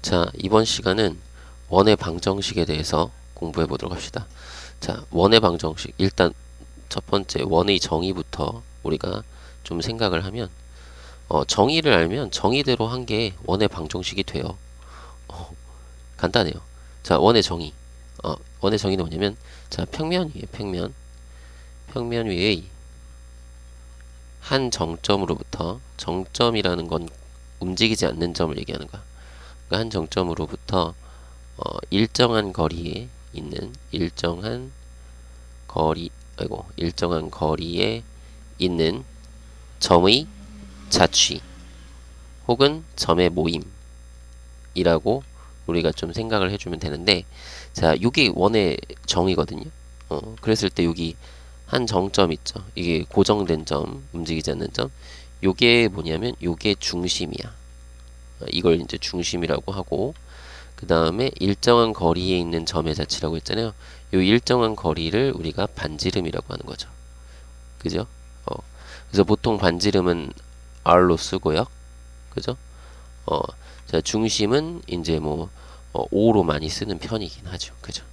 자, 이번 시간은 원의 방정식에 대해서 공부해 보도록 합시다. 자, 원의 방정식. 일단 첫 번째 원의 정의부터 우리가 좀 생각을 하면 정의를 알면 정의대로 한 게 원의 방정식이 돼요. 간단해요. 자, 원의 정의. 원의 정의는 뭐냐면 자, 평면 위에 평면 위의 한 정점으로부터 정점이라는 건 움직이지 않는 점을 얘기하는 거야. 그러니까 한 정점으로부터 일정한 거리에 있는 일정한 거리에 있는 점의 자취 혹은 점의 모임이라고 우리가 좀 생각을 해주면 되는데, 자, 이게 원의 정의거든요. 그랬을 때 여기 한 정점 있죠. 이게 고정된 점, 움직이지 않는 점. 요게 뭐냐면 요게 중심이야. 이걸 이제 중심이라고 하고, 그 다음에 일정한 거리에 있는 점의 자치라고 했잖아요. 요 일정한 거리를 우리가 반지름이라고 하는 거죠. 그죠? 그래서 보통 반지름은 R로 쓰고요. 그죠? 자, 중심은 이제 뭐 O로 많이 쓰는 편이긴 하죠. 그죠?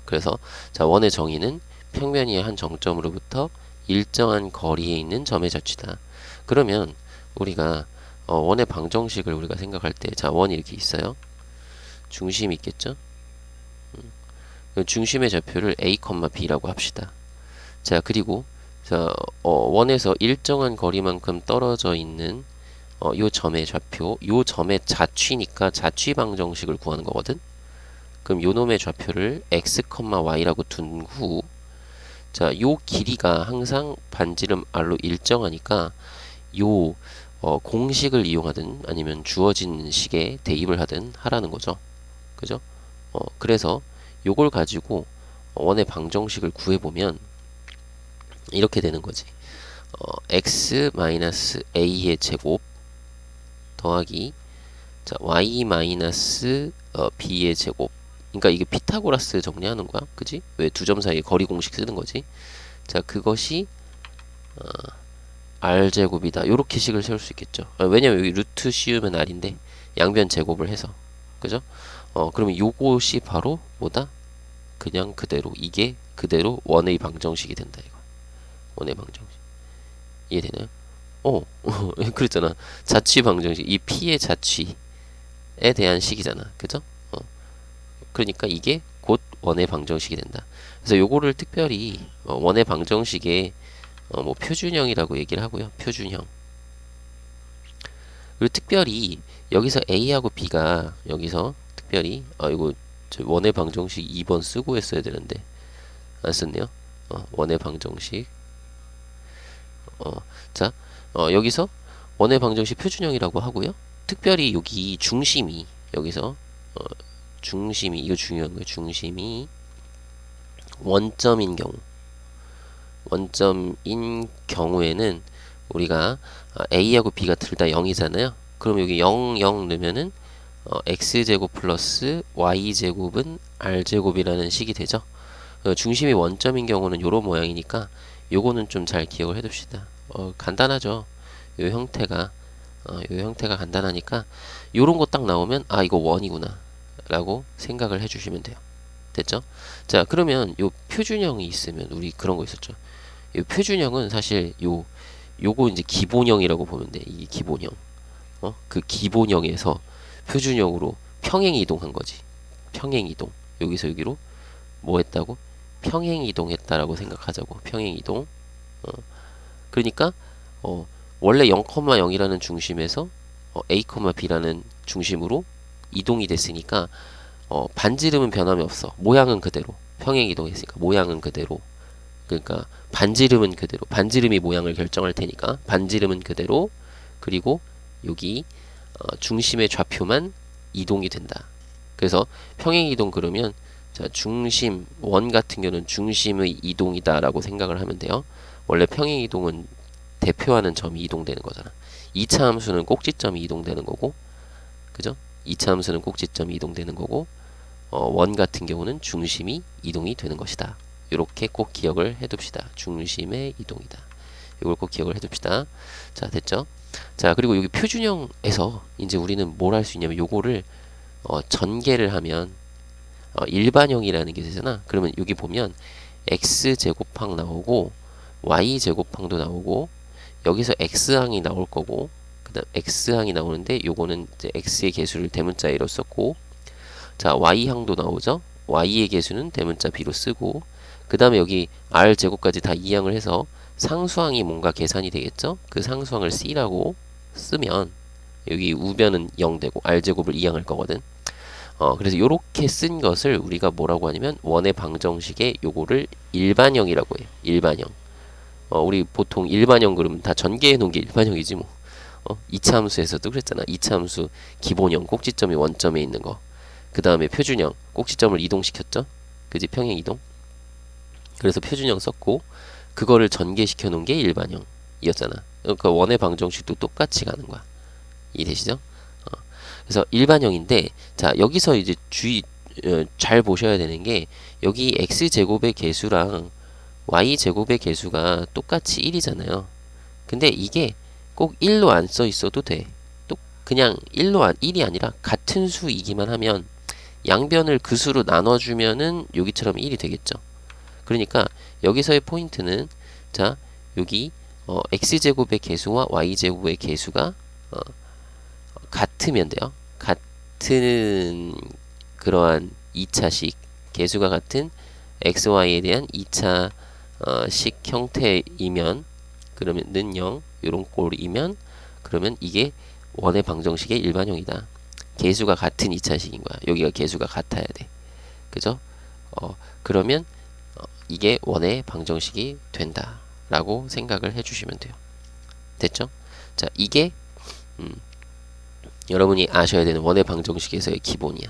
그래서 자, 원의 정의는 평면 위의 한 정점으로부터 일정한 거리에 있는 점의 자치다. 그러면 우리가 원의 방정식을 우리가 생각할 때, 자, 원이 이렇게 있어요. 중심이 있겠죠? 중심의 좌표를 A, B라고 합시다. 자, 그리고 자, 원에서 일정한 거리만큼 떨어져 있는 요 점의 좌표, 요 점의 자취니까 자취 방정식을 구하는 거거든. 그럼 요 놈의 좌표를 x, y라고 둔 후, 자, 요 길이가 항상 반지름 r로 일정하니까 요 공식을 이용하든 아니면 주어진 식에 대입을 하든 하라는 거죠. 그죠? 그래서 요걸 가지고 원의 방정식을 구해보면 이렇게 되는 거지. x 마이너스 a의 제곱 더하기 자, y 마이너스 b의 제곱. 그러니까 이게 피타고라스 정리하는 거야. 그지? 왜 두 점 사이에 거리 공식 쓰는 거지? 자, 그것이 r 제곱이다. 요렇게 식을 세울 수 있겠죠. 왜냐면 여기 루트 씌우면 r인데 양변 제곱을 해서. 그죠? 그러면 요것이 바로 뭐다? 그냥 그대로 이게 그대로 원의 방정식이 된다 이거. 원의 방정식. 이해되나요? 그랬잖아. 자취 방정식. 이 p의 자취에 대한 식이잖아. 그죠? 그러니까 이게 곧 원의 방정식이 된다. 그래서 요거를 특별히 원의 방정식에 뭐 표준형이라고 얘기를 하고요. 표준형. 그리고 특별히 여기서 A하고 B가 여기서 특별히 이거 원의 방정식 2번 쓰고 했어야 되는데 안 썼네요. 원의 방정식. 자, 여기서 원의 방정식 표준형이라고 하고요. 특별히 여기 중심이 여기서 중심이 이거 중요한 거예요. 중심이 원점인 경우에는 우리가 A하고 B가 둘 다 0이잖아요. 그럼 여기 0, 0 넣으면은 X제곱 플러스 Y제곱은 R제곱이라는 식이 되죠. 중심이 원점인 경우는 요런 모양이니까 요거는 좀 잘 기억을 해둡시다. 간단하죠. 요 형태가 간단하니까 요런 거 딱 나오면 아 이거 원이구나 라고 생각을 해주시면 돼요. 됐죠? 자, 그러면 요 표준형이 있으면 우리 그런 거 있었죠. 요 표준형은 사실 요거 이제 기본형이라고 보면 돼. 이 기본형. 그 기본형에서 표준형으로 평행 이동한 거지. 평행 이동. 여기서 여기로 뭐 했다고? 평행 이동했다라고 생각하자고. 평행 이동. 그러니까 원래 0,0이라는 중심에서 A, B라는 중심으로 이동이 됐으니까 반지름은 변함이 없어. 모양은 그대로. 평행 이동했으니까 모양은 그대로. 그러니까 반지름은 그대로. 반지름이 모양을 결정할 테니까 반지름은 그대로. 그리고 여기 중심의 좌표만 이동이 된다. 그래서 평행 이동 그러면 자, 중심 원 같은 경우는 중심의 이동이다라고 생각을 하면 돼요. 원래 평행 이동은 대표하는 점이 이동되는 거잖아. 2차 함수는 꼭지점이 이동되는 거고, 그죠? 2차 함수는 꼭지점이 이동되는 거고, 원 같은 경우는 중심이 이동이 되는 것이다. 이렇게 꼭 기억을 해둡시다. 중심의 이동이다. 이걸 꼭 기억을 해둡시다. 자, 됐죠? 자, 그리고 여기 표준형에서 이제 우리는 뭘 할 수 있냐면 요거를 전개를 하면 일반형이라는 게 되잖아. 그러면 여기 보면 x제곱항 나오고 y제곱항도 나오고 여기서 x항이 나올 거고 그 다음 x항이 나오는데 요거는 이제 x의 개수를 대문자 a로 썼고 자 y항도 나오죠. y의 개수는 대문자 b로 쓰고 그 다음에 여기 r제곱까지 다 이항을 해서 상수항이 뭔가 계산이 되겠죠. 그 상수항을 c라고 쓰면 여기 우변은 0 되고 r제곱을 이항할 거거든. 그래서 요렇게 쓴 것을 우리가 뭐라고 하냐면 원의 방정식에 요거를 일반형이라고 해요. 일반형. 우리 보통 일반형 그러면 다 전개해 놓은 게 일반형이지 뭐. 이차 함수에서도 그랬잖아. 이차 함수 기본형 꼭지점이 원점에 있는 거. 그 다음에 표준형 꼭지점을 이동시켰죠. 그지 평행 이동. 그래서 표준형 썼고 그거를 전개시켜 놓은 게 일반형이었잖아. 그러니까 원의 방정식도 똑같이 가는 거야. 이해되시죠? 그래서 일반형인데 자 여기서 이제 주의 잘 보셔야 되는 게 여기 x제곱의 개수랑 y제곱의 개수가 똑같이 1이잖아요. 근데 이게 꼭 1로 안 써 있어도 돼. 또 그냥 1이 아니라 같은 수이기만 하면 양변을 그 수로 나눠주면은 여기처럼 1이 되겠죠. 그러니까 여기서의 포인트는 자 여기 x제곱의 개수와 y제곱의 개수가 같으면 돼요. 같은 그러한 2차식 개수가 같은 xy에 대한 2차 식 형태이면 그러면은 0 요런 꼴이면 그러면 이게 원의 방정식의 일반형이다. 개수가 같은 2차식인 거야. 여기가 개수가 같아야 돼. 그죠? 그러면 이게 원의 방정식이 된다 라고 생각을 해주시면 돼요. 됐죠? 자 이게 여러분이 아셔야 되는 원의 방정식에서의 기본이야.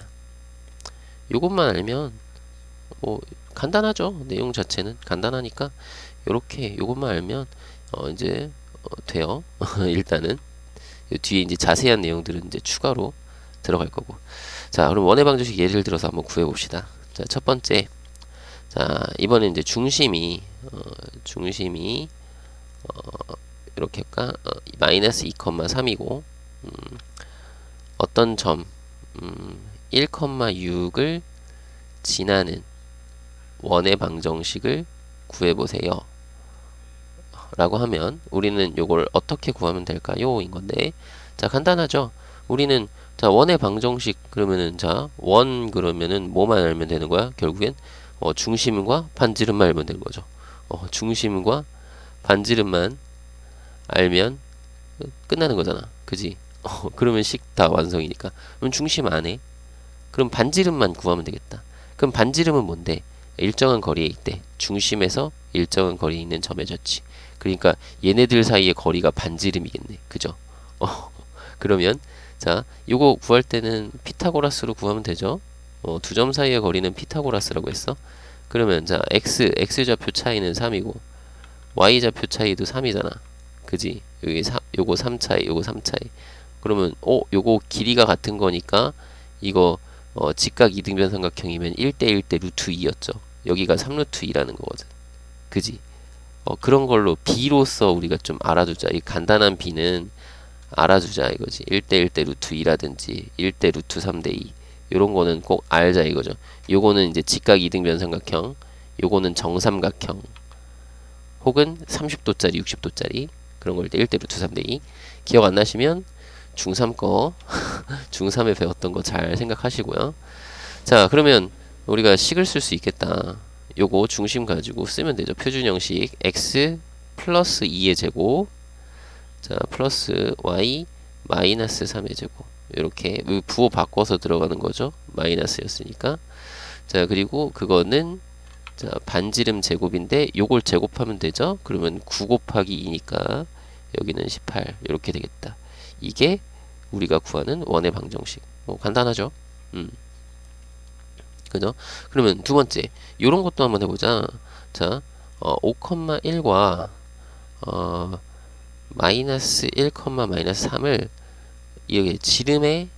요것만 알면 뭐 간단하죠. 내용 자체는 간단하니까 요렇게 요것만 알면 이제 돼요. 일단은 뒤에 이제 자세한 내용들은 이제 추가로 들어갈 거고. 자, 그럼 원의 방정식 예를 들어서 한번 구해 봅시다. 자, 첫 번째. 자, 이번에 이제 중심이 이렇게 할까? 마이너스 2,3이고 어떤 점 1,6을 지나는 원의 방정식을 구해보세요 라고 하면 우리는 요걸 어떻게 구하면 될까요? 인 건데 자 간단하죠. 우리는 자 원의 방정식 그러면은 자 원 그러면은 뭐만 알면 되는 거야? 결국엔 중심과 반지름만 알면 되는 거죠. 중심과 반지름만 알면 끝나는 거잖아. 그지? 그러면 식 다 완성이니까. 그럼 중심 안에 그럼 반지름만 구하면 되겠다. 그럼 반지름은 뭔데? 일정한 거리에 있대. 중심에서 일정한 거리에 있는 점의 저치. 그러니까 얘네들 사이의 거리가 반지름이겠네. 그죠? 그러면 자 요거 구할 때는 피타고라스로 구하면 되죠. 두 점 사이의 거리는 피타고라스라고 했어. 그러면 자 x좌표 차이는 3이고 y좌표 차이도 3이잖아. 그지? 여기 요거 3 차이, 요거 3 차이. 그러면 요거 길이가 같은 거니까 이거 직각 이등변 삼각형이면 1대 1대 루트 2였죠. 여기가 3루트 2라는 거거든. 그지? 그런 걸로 b로서 우리가 좀 알아두자. 이 간단한 b는 알아두자 이거지. 1대 1대 루트 2라든지 1대 루트 3대 2 요런 거는 꼭 알자 이거죠. 요거는 이제 직각 이등변 삼각형, 요거는 정삼각형 혹은 30도짜리 60도짜리 그런 걸 때 1대 루트 3대 2 기억 안 나시면 중3 거 중3에 배웠던 거 잘 생각하시고요. 자 그러면 우리가 식을 쓸 수 있겠다. 요거 중심 가지고 쓰면 되죠. 표준형식 x 플러스 2의 제곱 자 플러스 y 마이너스 3의 제곱 이렇게 부호 바꿔서 들어가는 거죠. 마이너스였으니까. 자 그리고 그거는 자 반지름 제곱인데 요걸 제곱하면 되죠. 그러면 9 곱하기 2니까 여기는 18 이렇게 되겠다. 이게 우리가 구하는 원의 방정식. 간단하죠. 그죠? 그러면 두 번째 요런 것도 한번 해보자. 자 5,1과 마이너스 1, 마이너스 3을 여기 지름의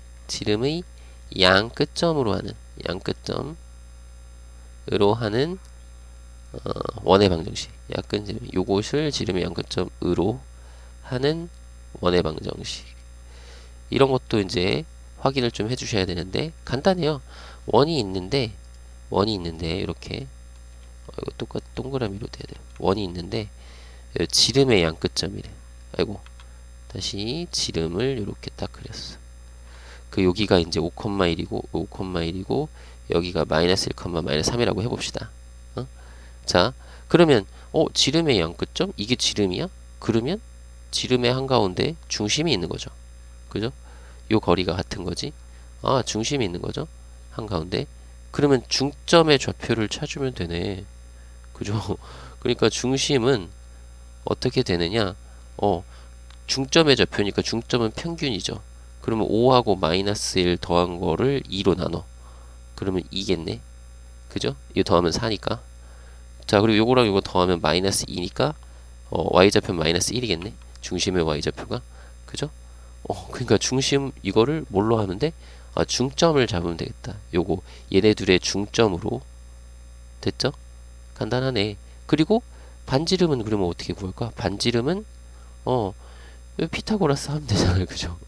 양 끝점으로 하는 원의 방정식. 약근 지름 요것을 지름의 양 끝점으로 하는 원의 방정식. 이런 것도 이제 확인을 좀 해주셔야 되는데 간단해요. 원이 있는데 이렇게 이거 똑같 동그라미로 돼야 돼요. 원이 있는데 지름의 양 끝점이래. 아이고 다시 지름을 이렇게 딱 그렸어. 그 여기가 이제 5,1이고 5,1이고 여기가 마이너스 1, 마이너스 3이라고 해봅시다. 어? 자 그러면 지름의 양 끝점 이게 지름이야? 그러면 지름의 한가운데 중심이 있는 거죠. 그죠? 요 거리가 같은 거지. 아 중심이 있는 거죠. 한가운데. 그러면 중점의 좌표를 찾으면 되네. 그죠? 그러니까 중심은 어떻게 되느냐? 중점의 좌표니까 중점은 평균이죠. 그러면 5하고 마이너스 1 더한 거를 2로 나눠. 그러면 2겠네. 그죠? 이거 더하면 4니까. 자, 그리고 요거랑 요거 더하면 마이너스 2니까 y좌표 마이너스 1이겠네. 중심의 y좌표가. 그죠? 그러니까 중심 이거를 뭘로 하면 돼? 중점을 잡으면 되겠다. 요거 얘네 둘의 중점으로. 됐죠? 간단하네. 그리고 반지름은 그러면 어떻게 구할까? 반지름은 피타고라스 하면 되잖아요. 그죠?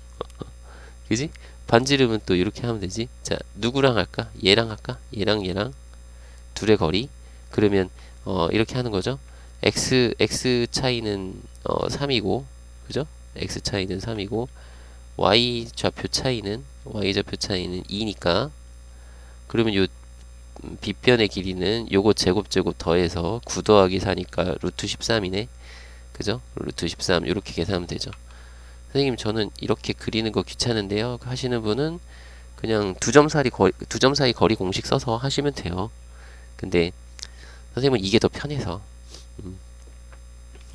그지? 반지름은 또 이렇게 하면 되지. 자, 누구랑 할까? 얘랑 할까? 얘랑 둘의 거리. 그러면 이렇게 하는 거죠. x 차이는 3이고, 그죠? x 차이는 3이고, y 좌표 차이는 2니까. 그러면 요 빗변의 길이는 요거 제곱 더해서 9 더하기 4니까 루트 13이네. 그죠? 루트 13 이렇게 계산하면 되죠. 선생님 저는 이렇게 그리는 거 귀찮은데요 하시는 분은 그냥 두 점 사이 거리 공식 써서 하시면 돼요. 근데 선생님은 이게 더 편해서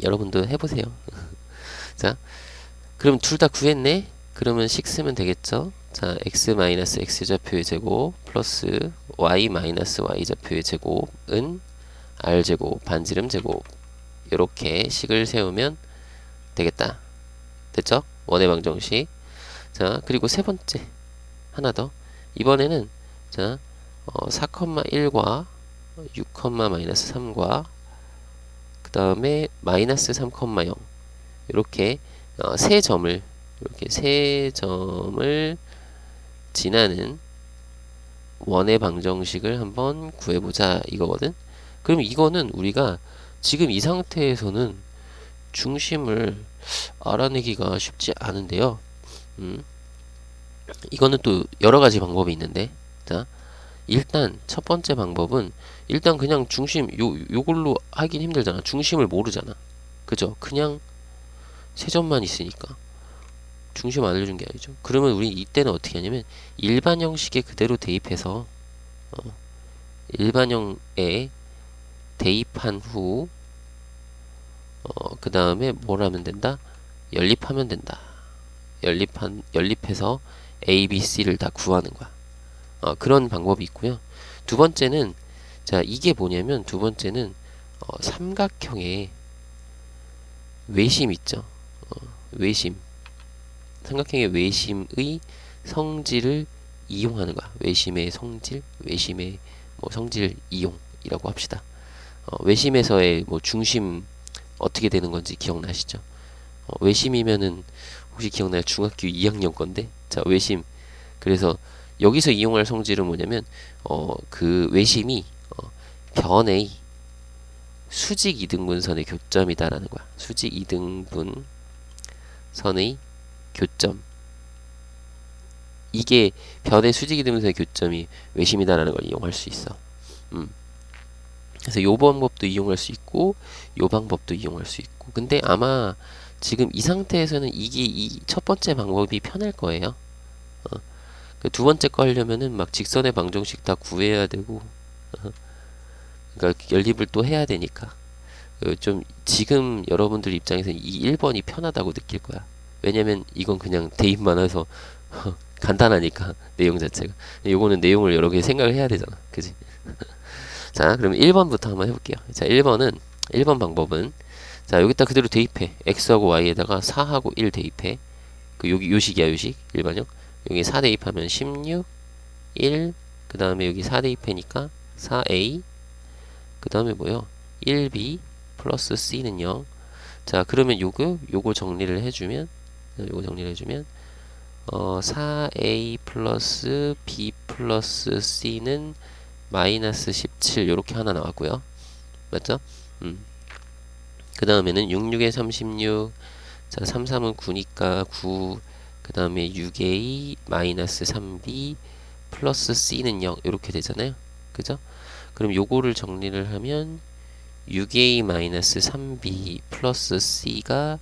여러분도 해보세요. 자 그럼 둘 다 구했네. 그러면 식 쓰면 되겠죠. 자 x 좌표의 제곱 플러스 y 좌표의 제곱은 r제곱 반지름 제곱 이렇게 식을 세우면 되겠다. 됐죠? 원의 방정식. 자 그리고 세 번째 하나 더. 이번에는 자 4,1과 6, 마이너스 3과 그 다음에 마이너스 3,0 이렇게 세 점을 지나는 원의 방정식을 한번 구해보자 이거거든. 그럼 이거는 우리가 지금 이 상태에서는 중심을 알아내기가 쉽지 않은데요. 이거는 또 여러 가지 방법이 있는데, 자, 일단 첫 번째 방법은 일단 그냥 중심 요걸로 하긴 힘들잖아. 중심을 모르잖아. 그죠? 그냥 세 점만 있으니까 중심 알려준 게 아니죠. 그러면 우리 이때는 어떻게 하냐면 일반 형식에 그대로 대입해서 일반형에 대입한 후 그 다음에 뭘 하면 된다? 연립하면 된다. 연립해서 A, B, C를 다 구하는 거야. 그런 방법이 있고요. 두 번째는 자 이게 뭐냐면 두 번째는 삼각형의 외심 있죠. 외심. 삼각형의 외심의 성질을 이용하는 거야. 외심의 성질, 외심의 성질 이용이라고 합시다. 외심에서의 중심 어떻게 되는 건지 기억나시죠? 외심이면은 혹시 기억나요? 중학교 2학년 건데. 자, 외심. 그래서 여기서 이용할 성질은 뭐냐면 그 외심이 변의 수직 이등분선의 교점이다라는 거야. 수직 이등분선의 교점. 이게 변의 수직 이등분선의 교점이 외심이다라는 걸 이용할 수 있어. 그래서 요 방법도 이용할 수 있고 요 방법도 이용할 수 있고. 근데 아마 지금 이 상태에서는 이게 이 첫 번째 방법이 편할 거예요. 그 두 번째 거 하려면은 막 직선의 방정식 다 구해야 되고 그러니까 연립을 또 해야 되니까 좀 지금 여러분들 입장에서는 이 1번이 편하다고 느낄 거야. 왜냐면 이건 그냥 대입만 해서 간단하니까 내용 자체가. 요거는 내용을 여러 개 생각을 해야 되잖아. 그지? 자, 그럼 1번부터 한번 해볼게요. 자, 1번 방법은 자, 여기다 그대로 대입해. x하고 y에다가 4하고 1 대입해. 그 여기 요식이야, 요식. 일반형. 여기 4 대입하면 16, 1, 그 다음에 여기 4 대입하니까 4a, 그 다음에 뭐요? 1b 플러스 c는 0. 자, 그러면 요거 정리를 해주면 4a 플러스 b 플러스 c는 마이너스 17 요렇게 하나 나왔고요. 맞죠? 그 다음에는 66에 36. 자, 33은 9니까 9. 그 다음에 6a 마이너스 3b 플러스 c는 0 이렇게 되잖아요. 그죠? 그럼 요거를 정리를 하면 6a 마이너스 3b 플러스 c가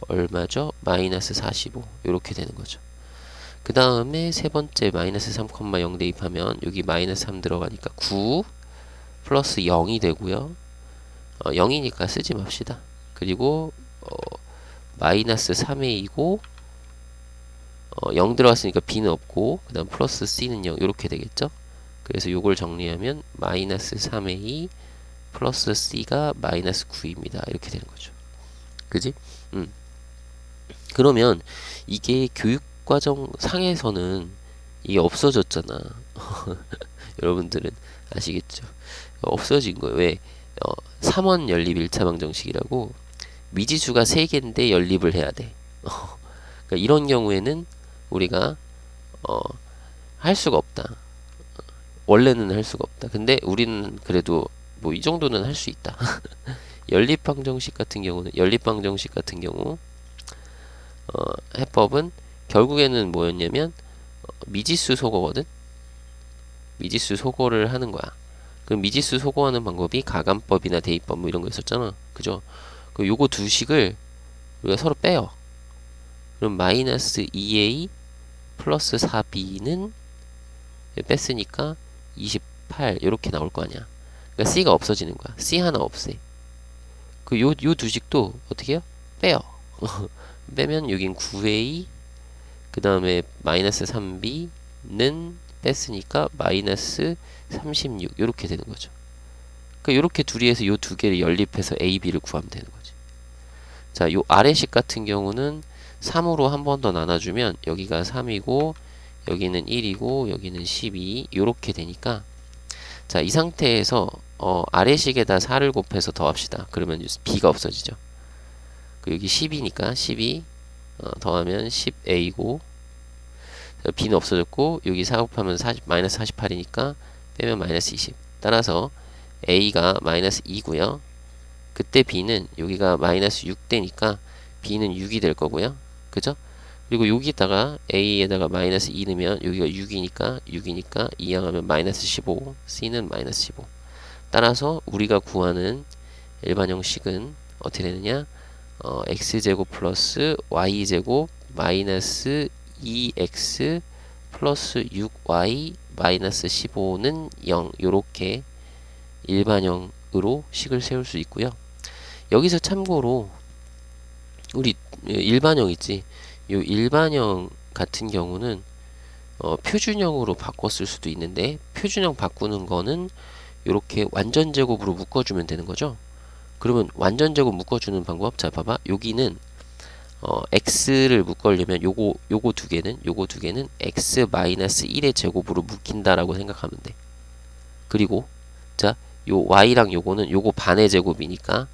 얼마죠? 마이너스 45 이렇게 되는 거죠. 그 다음에 세 번째 마이너스 3,0 대입하면 여기 마이너스 3 들어가니까 9 플러스 0이 되고요. 0이니까 쓰지 맙시다. 그리고 마이너스 3a이고 0 들어갔으니까 b는 없고 그 다음 플러스 c는 0 이렇게 되겠죠. 그래서 요걸 정리하면 마이너스 3a 플러스 c가 마이너스 9입니다. 이렇게 되는 거죠. 그지? 그러면 이게 교육과정 상에서는 이게 없어졌잖아. 여러분들은 아시겠죠? 없어진 거예요. 왜? 3원 연립 1차 방정식이라고 미지수가 3개인데 연립을 해야 돼. 그러니까 이런 경우에는 우리가 할 수가 없다. 원래는 할 수가 없다. 근데 우리는 그래도 뭐 이 정도는 할 수 있다. 연립 방정식 같은 경우 해법은 결국에는 뭐였냐면 미지수 소거거든. 미지수 소거를 하는 거야. 그럼 미지수 소거하는 방법이 가감법이나 대입법 뭐 이런 거 있었잖아. 그죠? 그럼 요거 두 식을 우리가 서로 빼요. 그럼 마이너스 2a 플러스 4b는 뺐으니까 28 이렇게 나올 거 아니야. 그러니까 c가 없어지는 거야. c 하나 없애. 그 요 두 식도 어떻게 해요? 빼요. 빼면 여긴 9a 그 다음에 마이너스 3b는 뺐으니까 마이너스 36 이렇게 되는 거죠. 그러니까 이렇게 둘이해서 요 두 개를 연립해서 a, b를 구하면 되는 거지. 자, 요 아래식 같은 경우는 3으로 한 번 더 나눠주면 여기가 3이고 여기는 1이고 여기는 12 이렇게 되니까 자, 이 상태에서 아래식에다 4를 곱해서 더합시다. 그러면 b가 없어지죠. 여기 10이니까 12 더하면 10a고 b는 없어졌고 여기 4 곱하면 마이너스 48이니까 빼면 마이너스 20. 따라서 a가 마이너스 2고요. 그때 b는 여기가 마이너스 6되니까 b는 6이 될 거고요. 그죠? 그리고 여기다가 a에다가 마이너스 2 넣으면 여기가 6이니까 2항하면 마이너스 15, c는 마이너스 15. 따라서 우리가 구하는 일반 형식은 어떻게 되느냐? x제곱 플러스 y제곱 마이너스 2x 플러스 6y 마이너스 15는 0 요렇게 일반형으로 식을 세울 수 있고요. 여기서 참고로 우리 일반형 있지? 요 일반형 같은 경우는 표준형으로 바꿨을 수도 있는데 표준형 바꾸는 거는 이렇게 완전 제곱으로 묶어주면 되는 거죠. 그러면 완전 제곱 묶어주는 방법, 자 봐봐. 여기는 x를 묶으려면 요거 두 개는 x 마이너스 1의 제곱으로 묶인다라고 생각하면 돼. 그리고 자, 요 y랑 요거는 요거 반의 제곱이니까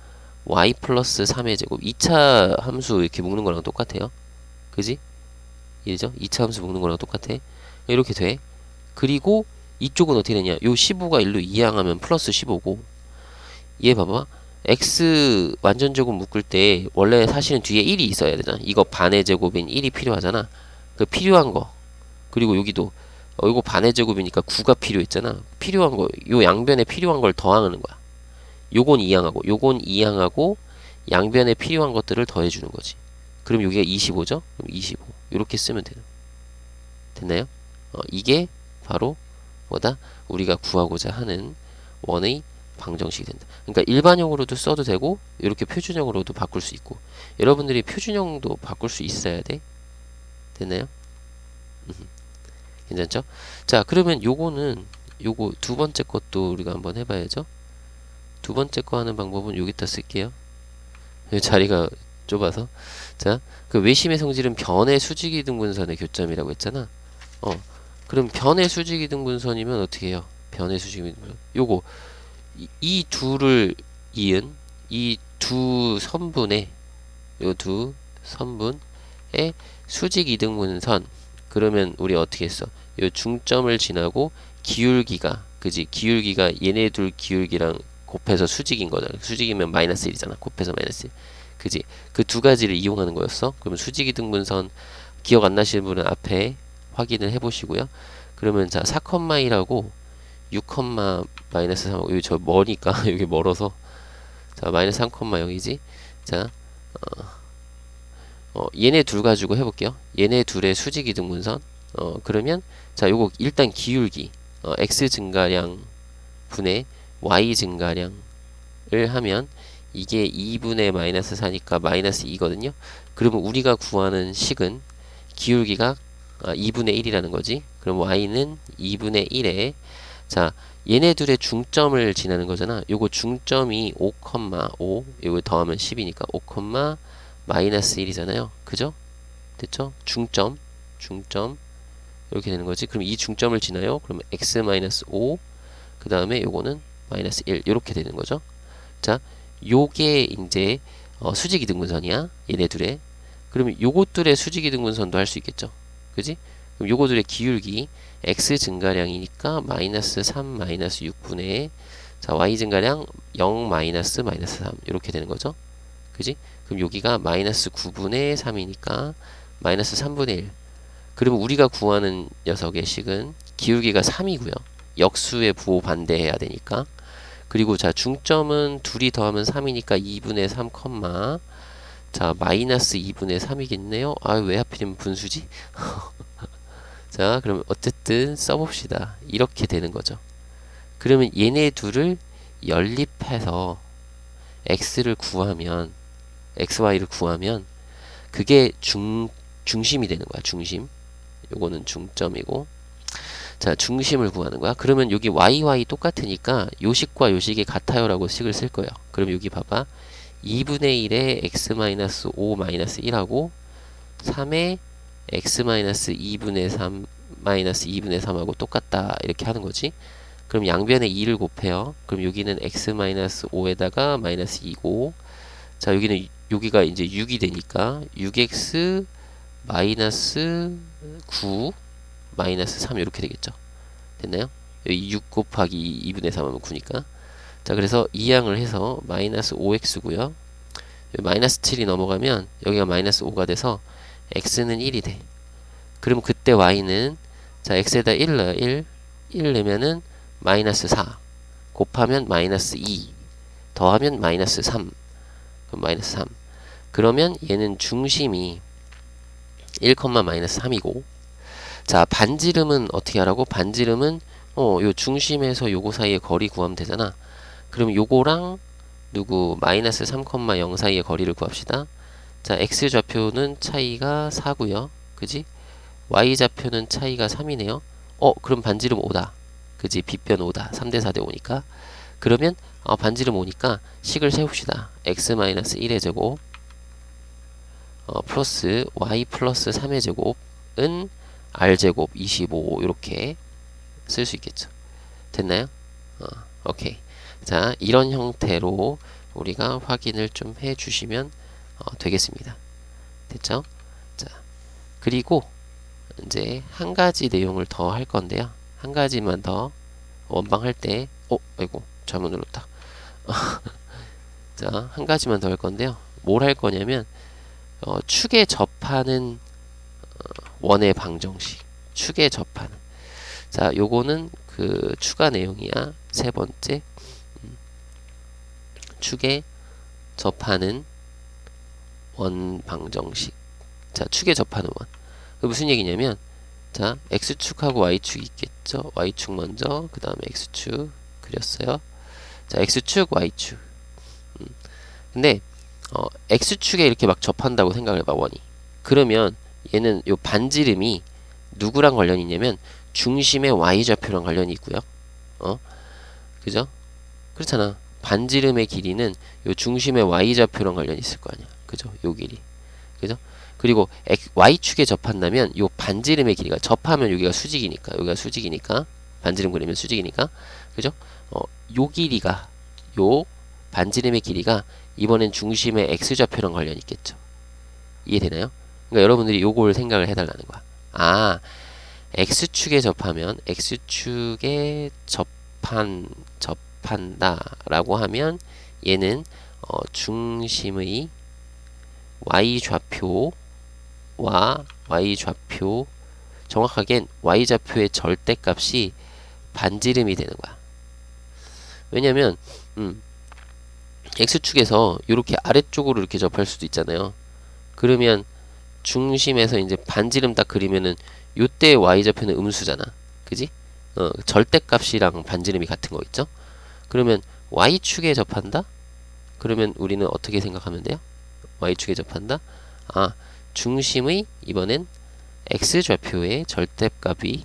y 플러스 3의 제곱 2차 함수 이렇게 묶는 거랑 똑같아요. 그지? 이해죠? 2차 함수 묶는 거랑 똑같아. 이렇게 돼. 그리고 이쪽은 어떻게 되냐? 요 15가 1로 이항하면 플러스 15고 얘 봐봐. x 완전 제곱 묶을 때 원래 사실은 뒤에 1이 있어야 되잖아. 이거 반의 제곱인 1이 필요하잖아. 그 필요한 거. 그리고 여기도 이거 반의 제곱이니까 9가 필요했잖아. 필요한 거. 요 양변에 필요한 걸 더하는 거야. 요건 이항하고 양변에 필요한 것들을 더해 주는 거지. 그럼 여기가 25죠? 그럼 25. 이렇게 쓰면 되는. 됐나요? 이게 바로 뭐다? 우리가 구하고자 하는 원의 방정식이 된다. 그러니까 일반형으로도 써도 되고 이렇게 표준형으로도 바꿀 수 있고 여러분들이 표준형도 바꿀 수 있어야 돼. 됐나요? 괜찮죠? 자, 그러면 요거 두 번째 것도 우리가 한번 해봐야죠. 두 번째 거 하는 방법은 여기다 쓸게요. 자리가 좁아서. 자, 그 외심의 성질은 변의 수직이등분선의 교점이라고 했잖아. 그럼 변의 수직이등분선이면 어떻게 해요? 변의 수직이등분선. 요거 이 둘을 이은 이 두 선분의 요 두 선분 수직 이등분선. 그러면 우리 어떻게 했어? 요 중점을 지나고 기울기가, 그지? 기울기가 얘네 둘 기울기랑 곱해서 수직인 거잖아. 수직이면 마이너스 1이잖아. 곱해서 마이너스 1. 그지? 그 두 가지를 이용하는 거였어. 그러면 수직 이등분선 기억 안 나시는 분은 앞에 확인을 해 보시고요. 그러면 자, 4,2라고 6, 마이너스 3, 여기 저 머니까 여기 멀어서 자, 마이너스 3,0이지. 자, 얘네 둘 가지고 해볼게요. 얘네 둘의 수직 이등분선. 그러면 자, 요거 일단 기울기 x 증가량 분의 y 증가량을 하면 이게 2분의 마이너스 4니까 마이너스 2거든요. 그러면 우리가 구하는 식은 기울기가 2분의 1이라는 거지. 그럼 y는 2분의 1에 자, 얘네들의 중점을 지나는 거잖아. 요거 중점이 5,5 요거 더하면 10이니까 5, 마이너스 1이잖아요. 그죠? 됐죠? 중점 이렇게 되는 거지. 그럼 이 중점을 지나요. 그러면 x 마이너스 5 그 다음에 요거는 마이너스 1 이렇게 되는 거죠. 자, 요게 이제 수직 이등분선이야. 얘네 둘의. 그러면 요것들의 수직 이등분선도 할 수 있겠죠. 그지? 그럼 요거들의 기울기 x 증가량이니까 마이너스 3 마이너스 6분의 자, y 증가량 0 마이너스 3 이렇게 되는 거죠. 그지? 그럼 여기가 마이너스 9분의 3이니까 마이너스 3분의 1. 그러면 우리가 구하는 녀석의 식은 기울기가 3이고요. 역수의 부호 반대해야 되니까. 그리고 자, 중점은 둘이 더하면 3이니까 2분의 3, 자, 마이너스 2분의 3이겠네요. 아, 왜 하필이면 분수지? 자, 그럼 어쨌든 써봅시다. 이렇게 되는 거죠. 그러면 얘네 둘을 연립해서 x를 구하면 xy를 구하면 그게 중심이 되는 거야. 중심. 요거는 중점이고 자, 중심을 구하는 거야. 그러면 여기 yy 똑같으니까 요식과 요식이 같아요 라고 식을 쓸 거예요. 그럼 여기 봐봐. 2분의 1에 x-5 1하고 3에 x-2분의 3 마이너스 2분의 3하고 똑같다 이렇게 하는 거지. 그럼 양변에 2를 곱해요. 그럼 여기는 x-5에다가 마이너스 2고 자, 여기는 여기가 이제 6이 되니까 6x 마이너스 9 마이너스 3 이렇게 되겠죠. 됐나요? 여기 6 곱하기 2분의 3 하면 9니까 자, 그래서 이항을 해서 마이너스 5x고요. 마이너스 7이 넘어가면 여기가 마이너스 5가 돼서 x는 1이 돼. 그럼 그때 y는 자, x에다 1 넣어요. 1 넣으면은 마이너스 4 곱하면 마이너스 2 더하면 마이너스 3 그럼 마이너스 3 그러면 얘는 중심이 1, 마이너스 3이고 자, 반지름은 어떻게 하라고? 반지름은 요 중심에서 요거 사이의 거리 구하면 되잖아. 그럼 요거랑 누구 마이너스 3,0 사이의 거리를 구합시다. 자, x좌표는 차이가 4고요. 그지? y좌표는 차이가 3이네요. 그럼 반지름 5다. 그지? 빗변 5다. 3대 4대 5니까. 그러면 반지름 5니까 식을 세웁시다. x-1의 제곱 플러스 y 플러스 3의 제곱은 r제곱 25 이렇게 쓸 수 있겠죠. 됐나요? 오케이. 자, 이런 형태로 우리가 확인을 좀 해주시면 되겠습니다. 됐죠? 자, 그리고 이제 한 가지 내용을 더 할 건데요. 한 가지만 더 원방 할 때, 아이고 잘못 눌렀다. 자, 한 가지만 더 할 건데요. 뭘 할 거냐면 축에 접하는 원의 방정식. 축에 접하는. 자, 요거는 그 추가 내용이야. 세 번째. 축에 접하는 원 방정식. 자, 축에 접하는 원. 무슨 얘기냐면, 자, x축하고 y축이 있겠죠. y축 먼저, 그 다음에 x축 그렸어요. 자, x축, y축. 근데 x축에 이렇게 막 접한다고 생각을 해봐, 원이. 그러면 얘는 요 반지름이 누구랑 관련이 있냐면 중심의 y좌표랑 관련이 있고요. 그죠? 그렇잖아. 반지름의 길이는 요 중심의 y좌표랑 관련이 있을 거 아니야. 그죠? 요 길이. 그죠? 그리고 y축에 접한다면 요 반지름의 길이가 접하면 여기가 수직이니까 반지름 그리면 수직이니까 그죠? 요 길이가 요 반지름의 길이가 이번엔 중심의 x좌표랑 관련이 있겠죠. 이해되나요? 그러니까 여러분들이 요걸 생각을 해달라는 거야. 아, x축에 접하면 x축에 접한다라고 하면 얘는 중심의 y좌표와 y좌표, 정확하게는 y좌표의 절대값이 반지름이 되는 거야. 왜냐면 x축에서 이렇게 아래쪽으로 이렇게 접할 수도 있잖아요. 그러면 중심에서 이제 반지름 딱 그리면은 요때 y좌표는 음수잖아. 그지? 절대값이랑 반지름이 같은 거 있죠? 그러면 y축에 접한다? 그러면 우리는 어떻게 생각하면 돼요? y축에 접한다? 아, 중심의 이번엔 x좌표의 절대값이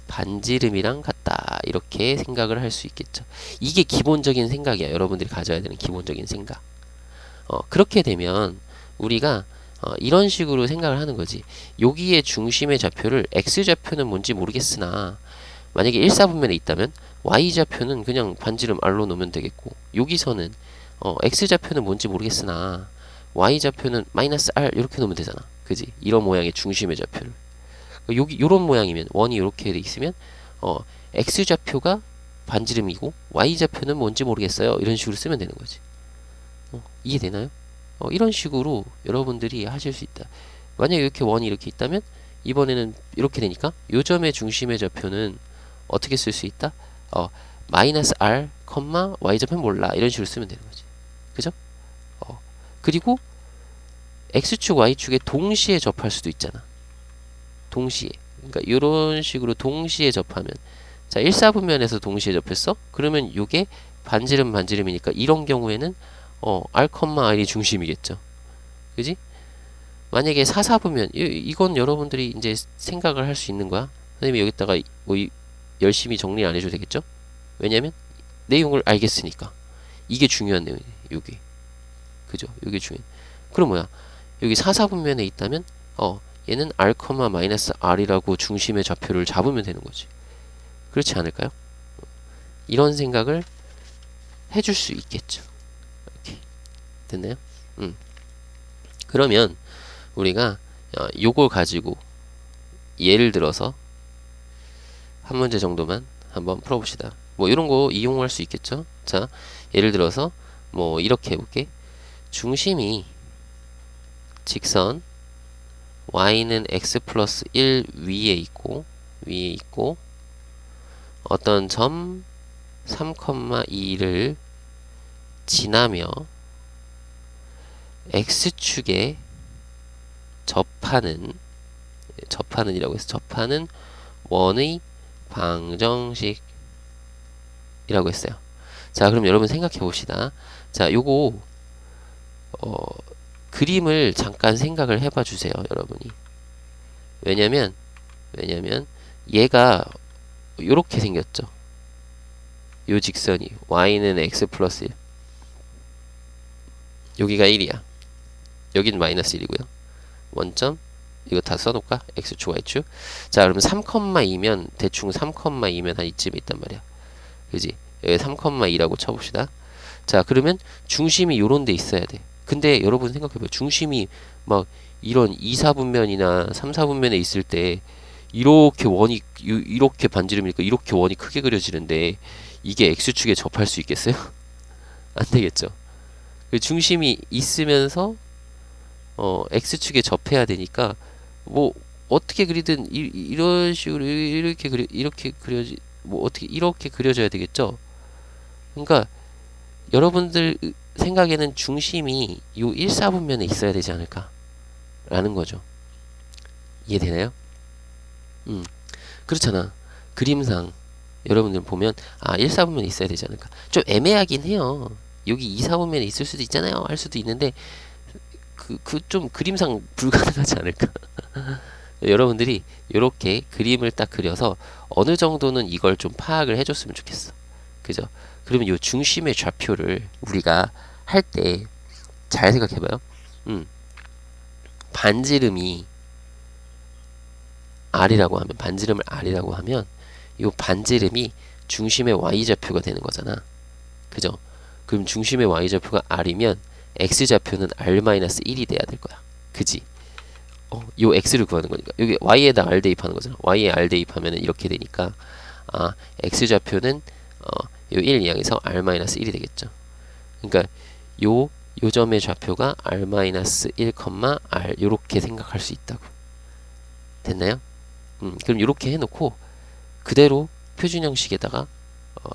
반지름이랑 같다. 이렇게 생각을 할 수 있겠죠. 이게 기본적인 생각이야. 여러분들이 가져야 되는 기본적인 생각. 그렇게 되면 우리가 이런 식으로 생각을 하는 거지. 여기에 중심의 좌표를 x좌표는 뭔지 모르겠으나 만약에 1사분면에 있다면 y좌표는 그냥 반지름 r로 놓으면 되겠고, 여기서는 x좌표는 뭔지 모르겠으나 y좌표는 마이너스 r 이렇게 놓으면 되잖아. 그지? 이런 모양의 중심의 좌표를. 여기 요런 모양이면 원이 이렇게 돼 있으면 x좌표가 반지름이고 y좌표는 뭔지 모르겠어요. 이런 식으로 쓰면 되는 거지. 이해되나요? 이런 식으로 여러분들이 하실 수 있다. 만약에 이렇게 원이 이렇게 있다면 이번에는 이렇게 되니까 요 점의 중심의 좌표는 어떻게 쓸 수 있다? 마이너스 r, y좌표는 몰라. 이런 식으로 쓰면 되는 거지. 그죠? 그리고 x축, y축에 동시에 접할 수도 있잖아. 동시에. 그러니까 이런 식으로 동시에 접하면, 자, 1사분면에서 동시에 접했어? 그러면 요게 반지름이니까 이런 경우에는 r, r이 중심이겠죠. 그지? 만약에 4사분면, 이건 여러분들이 이제 생각을 할 수 있는 거야. 선생님이 여기다가 뭐 열심히 정리 안 해줘도 되겠죠? 왜냐면 내용을 알겠으니까. 이게 중요한 내용이에요. 요게. 그죠? 요게 중요해. 그럼 뭐야? 여기 4사분면에 있다면 얘는 r, r이라고 중심의 좌표를 잡으면 되는 거지. 그렇지 않을까요? 이런 생각을 해줄 수 있겠죠. 이렇게. 됐나요? 그러면 우리가 요걸 가지고 예를 들어서 한 문제 정도만 한번 풀어봅시다. 뭐 이런 거 이용할 수 있겠죠. 자, 예를 들어서 뭐 이렇게 해볼게. 중심이 직선 y는 x 플러스 1 위에 있고 어떤 점 3,2를 지나며 x축에 접하는 원의 방정식이라고 했어요. 자, 그럼 여러분 생각해 봅시다. 자, 요거 그림을 잠깐 생각을 해봐 주세요, 여러분이. 왜냐면 얘가 요렇게 생겼죠. 요 직선이 y는 x 플러스 1, 여기가 1이야. 여기는 마이너스 1이고요. 원점 이거 다 써놓을까? x축, y축. 자, 그러면 3,2면 대충 3,2면 한 이쯤에 있단 말이야. 그지? 여기 3,2라고 쳐봅시다. 자, 그러면 중심이 요런 데 있어야 돼. 근데 여러분 생각해봐요. 중심이 막 이런 2사분면이나 3사분면에 있을 때 이렇게 원이 이렇게 반지름이니까 이렇게 원이 크게 그려지는데 이게 x축에 접할 수 있겠어요? 안 되겠죠. 중심이 있으면서 x축에 접해야 되니까 뭐 어떻게 그리든 이런 식으로 이렇게 그려지 뭐 어떻게 이렇게 그려져야 되겠죠. 그러니까 여러분들 생각에는 중심이 요 1사분면에 있어야 되지 않을까 라는 거죠. 이해되나요? 그렇잖아. 그림상 여러분들 보면 1사분면에 있어야 되지 않을까. 좀 애매하긴 해요. 여기 2사분면에 있을 수도 있잖아요 할 수도 있는데 좀 그림상 불가능하지 않을까. 여러분들이 이렇게 그림을 딱 그려서 어느 정도는 이걸 좀 파악을 해줬으면 좋겠어. 그죠? 그러면 이 중심의 좌표를 우리가 할 때 잘 생각해봐요. 반지름이 r이라고 하면, 반지름을 r이라고 하면 이 반지름이 중심의 y좌표가 되는 거잖아. 그죠? 그럼 중심의 y좌표가 r이면 x좌표는 r-1이 돼야 될 거야. 그지? 요 x를 구하는 거니까 여기 y에다 r 대입하는 거잖아. y에 r 대입하면은 이렇게 되니까 x 좌표는 요 1 이항에서 r-1이 되겠죠. 그러니까 요 점의 좌표가 r-1, r 요렇게 생각할 수 있다고. 됐나요? 그럼 이렇게 해놓고 그대로 표준 형식에다가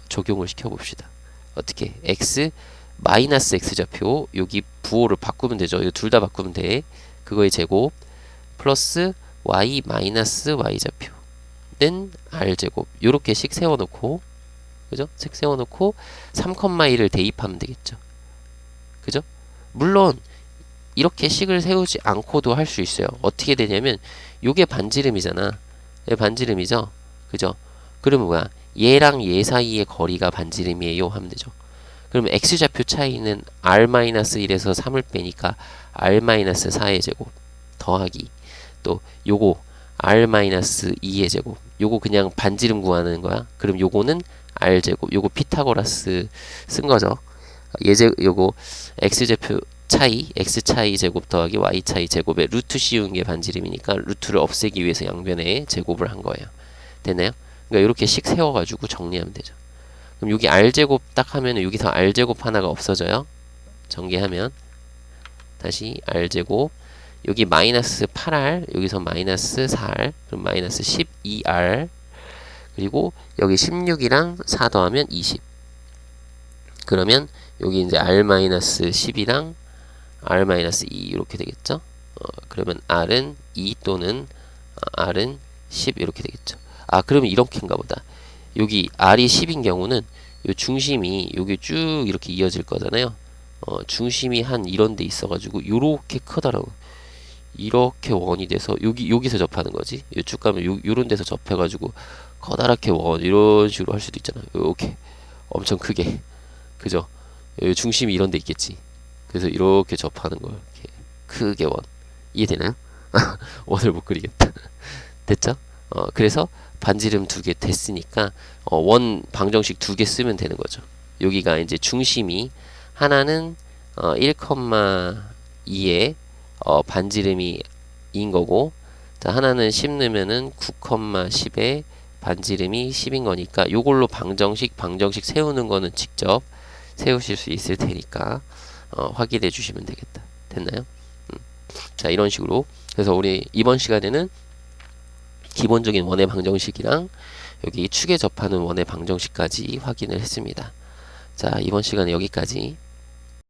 적용을 시켜봅시다. 어떻게? x 마이너스 x 좌표 여기 부호를 바꾸면 되죠. 이 둘 다 바꾸면 돼. 그거의 제곱 플러스 y 마이너스 y 좌표는 r 제곱 요렇게씩 세워놓고 그죠? 색 세워놓고 3,1을 대입하면 되겠죠. 그죠? 물론 이렇게 식을 세우지 않고도 할 수 있어요. 어떻게 되냐면 요게 반지름이잖아. 얘 반지름이죠. 그죠? 그러면 뭐야? 얘랑 얘 사이의 거리가 반지름이에요 하면 되죠. 그러면 x좌표 차이는 r-1에서 3을 빼니까 r-4의 제곱 더하기 또 요거 r-2의 제곱 요거 그냥 반지름 구하는 거야. 그럼 요거는 r제곱 요거 피타고라스 쓴 거죠. 요거 x좌표 차이 x 차이 제곱 더하기 y 차이 제곱에 루트 씌운 게 반지름이니까 루트를 없애기 위해서 양변에 제곱을 한 거예요. 됐나요? 그러니까 이렇게 식 세워가지고 정리하면 되죠. 그럼 여기 r제곱 딱 하면은 여기서 r제곱 하나가 없어져요. 전개하면 다시 r제곱 여기 마이너스 8r 여기서 마이너스 4r 그럼 마이너스 12r 그리고 여기 16이랑 4 더하면 20 그러면 여기 이제 r-10이랑 r-2 이렇게 되겠죠. 그러면 r은 2 또는 r은 10 이렇게 되겠죠. 그러면 이렇게인가 보다. 여기 r이 10인 경우는 요 중심이 여기 쭉 이렇게 이어질 거잖아요. 중심이 한 이런 데 있어가지고 요렇게 크더라고. 이렇게 원이 돼서 여기서 접하는 거지. 쭉 가면 요런 데서 접해가지고 커다랗게 원 이런 식으로 할 수도 있잖아. 요렇게 엄청 크게. 그죠? 요 중심이 이런 데 있겠지. 그래서 이렇게 접하는 거 이렇게 크게 원. 이해되나요? 원을 못 그리겠다. 됐죠? 그래서 반지름 2개 됐으니까 원 방정식 2개 쓰면 되는 거죠. 여기가 이제 중심이 하나는 1,2에 반지름이 인 거고 자 하나는 10 넣으면은 9,10에 반지름이 10인 거니까 요걸로 방정식 세우는 거는 직접 세우실 수 있을 테니까 확인해 주시면 되겠다. 됐나요? 자 이런 식으로 그래서 우리 이번 시간에는 기본적인 원의 방정식이랑 여기 축에 접하는 원의 방정식까지 확인을 했습니다. 자 이번 시간에 여기까지